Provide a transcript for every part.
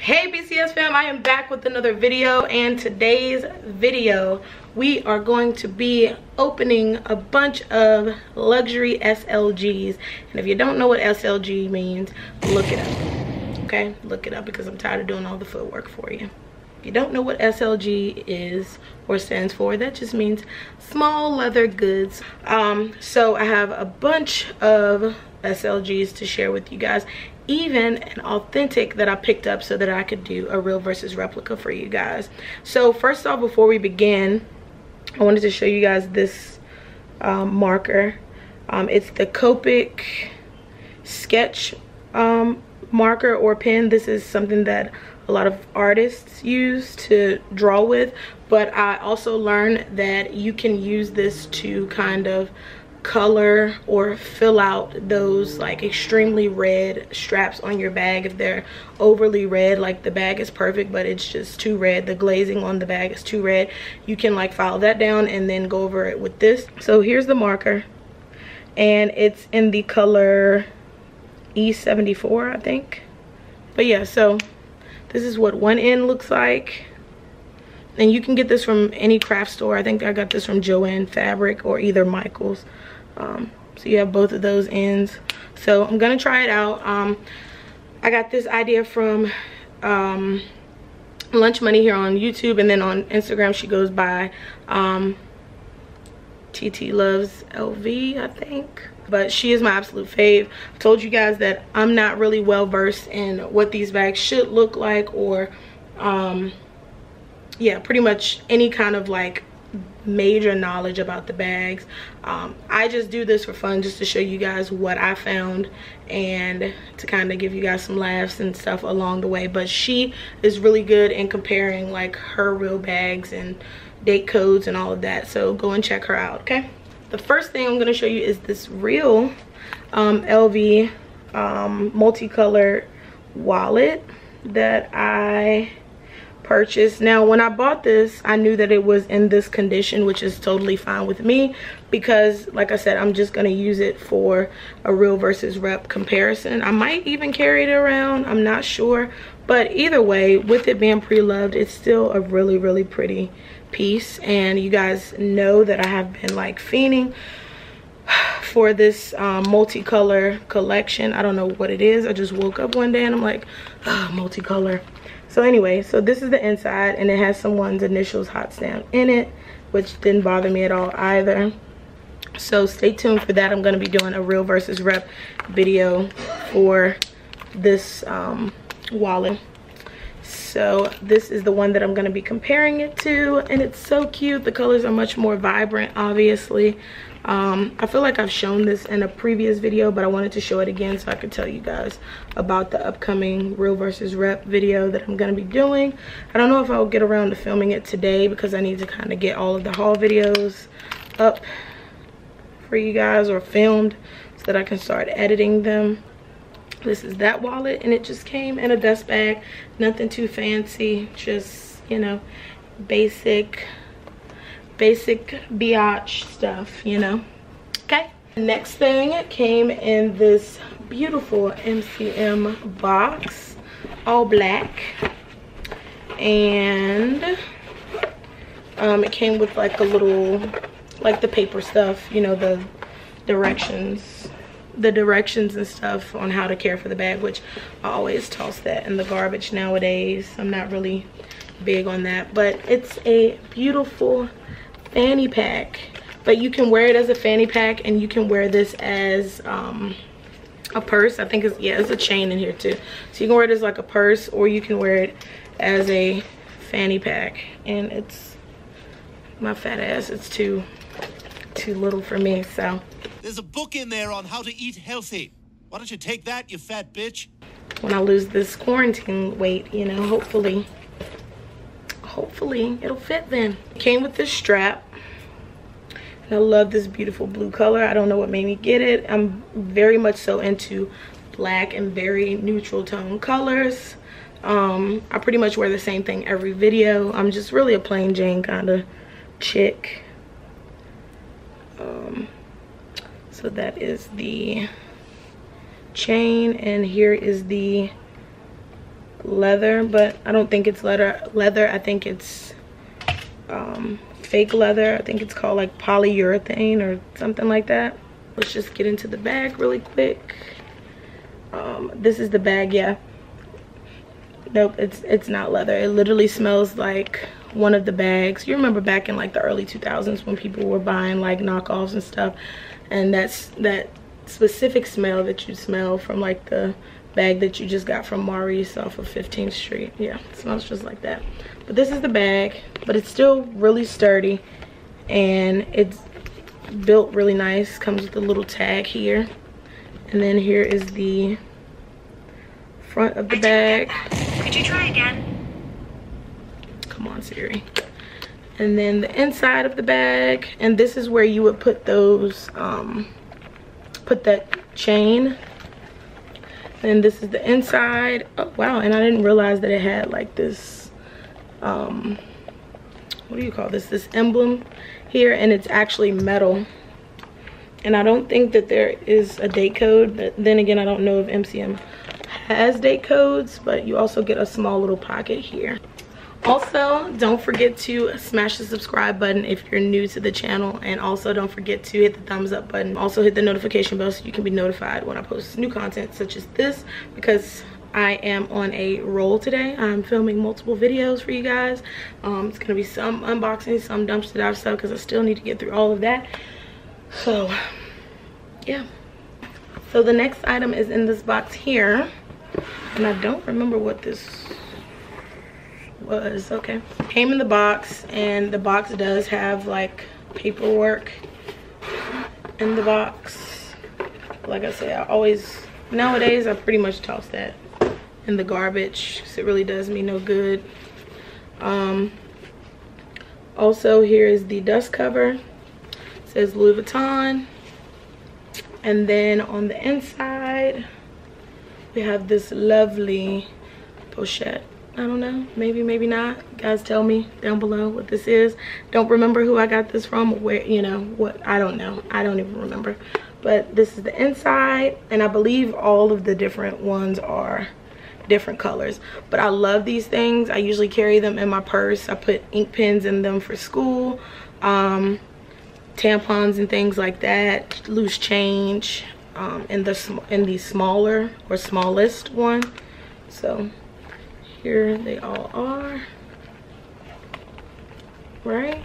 Hey BCS fam, I am back with another video, and today's video we are going to be opening a bunch of luxury SLGs. And if you don't know what SLG means, look it up. Okay, look it up because I'm tired of doing all the footwork for you. If you don't know what SLG is or stands for, that just means small leather goods. So I have a bunch of SLGs to share with you guys, even an authentic that I picked up so that I could do a real versus replica for you guys. So first off, before we begin, I wanted to show you guys this marker. It's the Copic sketch marker or pen. This is something that a lot of artists use to draw with, but I also learned that you can use this to kind of color or fill out those like extremely red straps on your bag. If they're overly red, like the bag is perfect but it's just too red, the glazing on the bag is too red, you can like file that down and then go over it with this. So here's the marker, and it's in the color E74, I think. But yeah, so this is what one end looks like, and you can get this from any craft store. I think I got this from Joann Fabric or either Michael's. So you have both of those ends. So I'm gonna try it out. I got this idea from Lunch Money here on YouTube, and then on Instagram she goes by TT Loves LV, I think. But she is my absolute fave. I've told you guys that I'm not really well versed in what these bags should look like, or yeah, pretty much any kind of like major knowledge about the bags. I just do this for fun, just to show you guys what I found and to kind of give you guys some laughs and stuff along the way. But she is really good in comparing like her real bags and date codes and all of that, so go and check her out. Okay, the first thing I'm going to show you is this real LV multicolored wallet that I purchased. Now when I bought this, I knew that it was in this condition, which is totally fine with me because like I said, I'm just going to use it for a real versus rep comparison. I might even carry it around, I'm not sure, but either way, with it being pre-loved, it's still a really pretty piece. And you guys know that I have been like fiending for this multicolor collection. I don't know what it is, I just woke up one day and I'm like, multicolor. So anyway, so this is the inside, and it has someone's initials hot stamp in it, which didn't bother me at all either. So stay tuned for that. I'm going to be doing a real versus rep video for this wallet. So this is the one that I'm going to be comparing it to, and it's so cute. The colors are much more vibrant, obviously. I feel like I've shown this in a previous video, but I wanted to show it again so I could tell you guys about the upcoming real versus rep video that I'm going to be doing. I don't know if I'll get around to filming it today because I need to kind of get all of the haul videos up for you guys, or filmed, so that I can start editing them. This is that wallet, and it just came in a dust bag. Nothing too fancy, just, you know, basic biatch stuff, you know. Okay, next thing came in this beautiful MCM box, all black, and it came with like a little, like the paper stuff, you know, the directions and stuff on how to care for the bag, which I always toss that in the garbage nowadays. I'm not really big on that, but it's a beautiful fanny pack. But you can wear it as a fanny pack, and you can wear this as a purse. I think it's, yeah, it's a chain in here too, so you can wear it as like a purse, or you can wear it as a fanny pack. And it's, my fat ass, it's too little for me. So there's a book in there on how to eat healthy. Why don't you take that, you fat bitch? When I lose this quarantine weight, you know, hopefully it'll fit then. It came with this strap, and I love this beautiful blue color. I don't know what made me get it. I'm very much so into black and very neutral tone colors. I pretty much wear the same thing every video. I'm just really a plain Jane kind of chick. So that is the chain, and here is the leather, but I don't think it's leather. I think it's fake leather. I think it's called like polyurethane or something like that. Let's just get into the bag really quick. This is the bag. Yeah, nope, it's not leather. It literally smells like one of the bags. You remember back in like the early 2000s when people were buying like knockoffs and stuff, and that's that specific smell that you smell from like the bag that you just got from Maurice off of 15th Street. Yeah, it smells just like that. But this is the bag, but it's still really sturdy and it's built really nice. Comes with a little tag here, and then here is the front of the bag. Could you try again? Come on, Siri. And then the inside of the bag, and this is where you would put those put that chain. And this is the inside. Oh wow, and I didn't realize that it had like this what do you call this emblem here, and it's actually metal. And I don't think that there is a date code. Then again, I don't know if MCM has date codes, but you also get a small little pocket here. Also, don't forget to smash the subscribe button if you're new to the channel, and also don't forget to hit the thumbs up button. Also hit the notification bell so you can be notified when I post new content such as this, because I am on a roll today. I'm filming multiple videos for you guys. It's gonna be some unboxing, some dumpster dive stuff, because I still need to get through all of that. So yeah, so the next item is in this box here, and I don't remember what this was. Okay, came in the box, and the box does have like paperwork in the box. Like I said, nowadays I pretty much toss that in the garbage because it really does me no good. Also, here is the dust cover. It says Louis Vuitton, and then on the inside we have this lovely pochette. I don't know, maybe not. You guys tell me down below what this is. Don't remember who I got this from, or where, you know what, I don't know, I don't even remember. But this is the inside, and I believe all of the different ones are different colors. But I love these things. I usually carry them in my purse. I put ink pens in them for school, tampons and things like that, loose change, in the smaller or smallest one. So here they all are, right?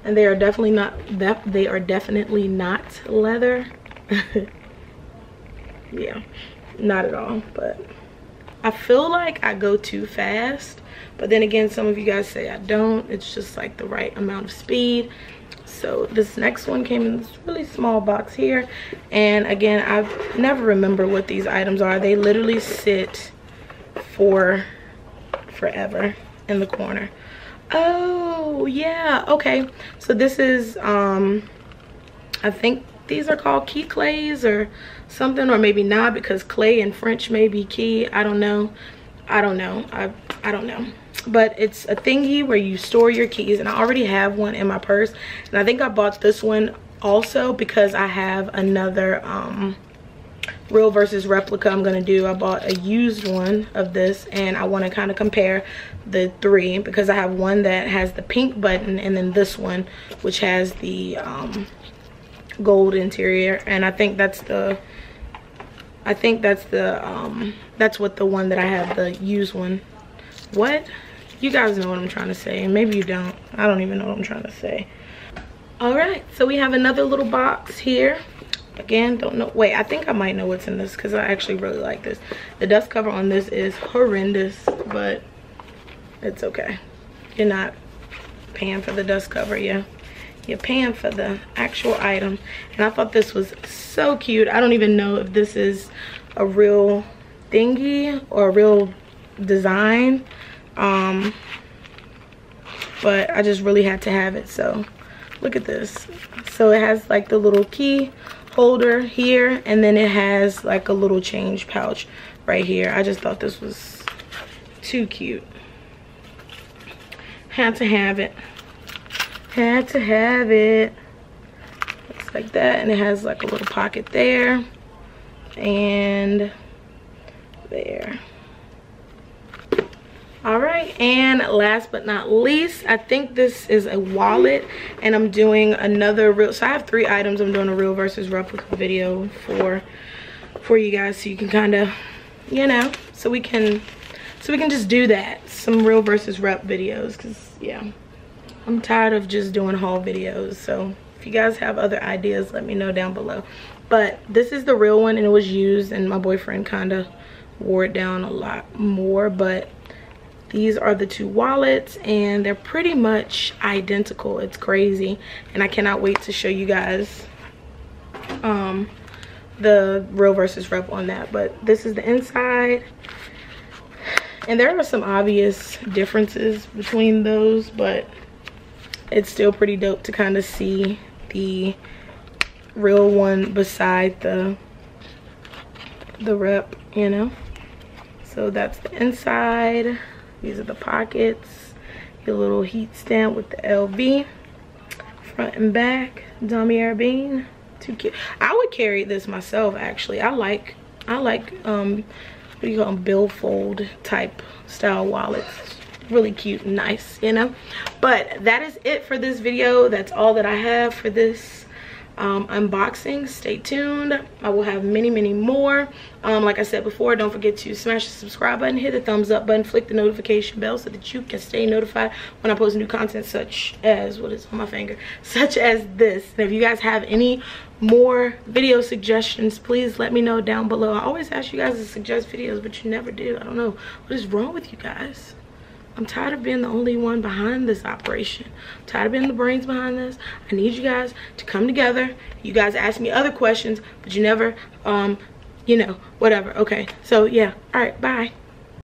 And they are definitely not leather. Yeah, not at all. But I feel like I go too fast, but then again, some of you guys say I don't. It's just like the right amount of speed. So this next one came in this really small box here, and again, I never remember what these items are. They literally sit for forever in the corner. Oh yeah, okay, so this is I think these are called key clays or something, or maybe not, because clay in French may be key. I don't know, I don't know, but it's a thingy where you store your keys, and I already have one in my purse, and I think I bought this one also because I have another real versus replica I'm gonna do. I bought a used one of this, and I want to kind of compare the three, because I have one that has the pink button, and then this one which has the gold interior, and I think that's what the one that I have, the used one. What? You guys know what I'm trying to say, and maybe you don't. I don't even know what I'm trying to say. All right, so we have another little box here. Again, don't know. Wait, I think I might know what's in this, because I actually really like this. The dust cover on this is horrendous, but it's okay. You're not paying for the dust cover, yeah. You're paying for the actual item. And I thought this was so cute. I don't even know if this is a real thingy or a real design, but I just really had to have it. So look at this. So it has like the little key holder here, and then it has like a little change pouch right here. I just thought this was too cute. Had to have it. Had to have it. Looks like that, and it has like a little pocket there and there. All right, and last but not least, I think this is a wallet, and I'm doing another real. So I have 3 items. I'm doing a real versus replica video for you guys, so you can kind of, you know, so we can just do that, some real versus rep videos, because yeah, I'm tired of just doing haul videos. So if you guys have other ideas, let me know down below. But this is the real one, and it was used, and my boyfriend kind of wore it down a lot more. But these are the 2 wallets, and they're pretty much identical. It's crazy, and I cannot wait to show you guys the real versus rep on that. But this is the inside, and there are some obvious differences between those, but it's still pretty dope to kind of see the real one beside the rep, you know. So that's the inside. These are the pockets, your little heat stamp with the LV, front and back, Damier Bean. Too cute. I would carry this myself, actually. I like what do you call them, billfold type style wallets. Really cute and nice, you know. But that is it for this video. That's all that I have for this unboxing. Stay tuned. I will have many more. Like I said before, don't forget to smash the subscribe button, hit the thumbs up button, flick the notification bell so that you can stay notified when I post new content, such as what is on my finger, such as this. And if you guys have any more video suggestions, please let me know down below. I always ask you guys to suggest videos, but you never do. I don't know what is wrong with you guys. I'm tired of being the only one behind this operation. I'm tired of being the brains behind this. I need you guys to come together. You guys ask me other questions, but you never, you know, whatever. Okay, so yeah. All right, bye.